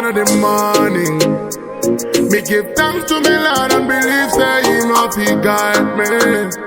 of the morning. Me give thanks to me Lord and believe say He know He guide me.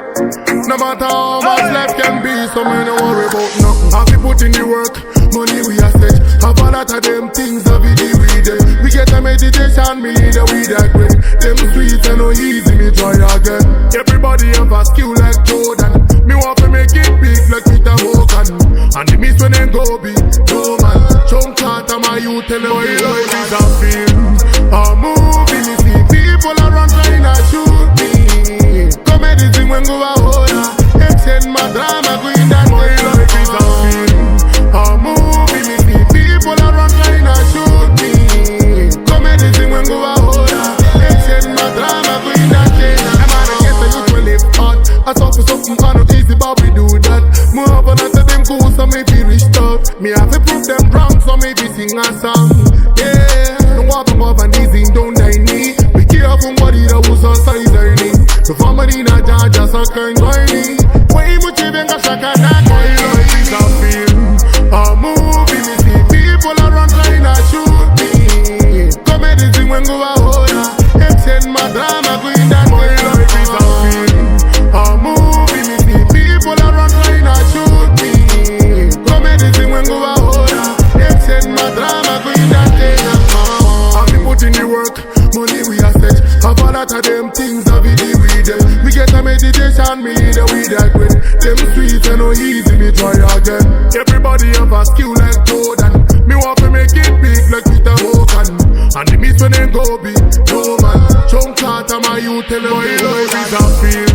No matter how much life can be, so me no worry about nothing. Have to put in the work, money we are set. Have a lot of them things that we do with them. We get a meditation, me need a weed that great. Them sweets and no easy, me try again. Everybody have a skill like Jordan. Me want to make it big like Peter Hogan. And the miss when them go big, no man. Chunk out of my youth, tell them my life is a film. A movie, me see people around trying to shoot me. Comedy thing when go a hola. Extend my drama, go in that my life is a film. A movie, me see people around trying to shoot me. Comedy thing when go a hola. Extend my drama, go in that chain. I'm on a get the youth will live hard. I saw for something on no easy, but we do that. More of an answer them cool, so me feel rich up. Me have to prove them wrong, so maybe sing a song. Yeah. And easy, don't die me. Be careful what it was on size earning. So family na jaja so kind whiny. Way much even got shaka na my life is a film. A movie me see people around trying to shoot me. Comedy thing when go a hola. Extend my drama go in that my life is a film. A movie me see people around trying to shoot me. Comedy thing when go a hola. Extend my drama go in that in the work, money we are set. Have a lot of them things that we do with them. We get a meditation, me need a weed that great. Them sweets and no easy, me try again. Everybody have a skill like Jordan. Me want to make it big like Peter Hogan. And the miss when them go big, no man. Chunk out of my youth, tell them my life is a feel.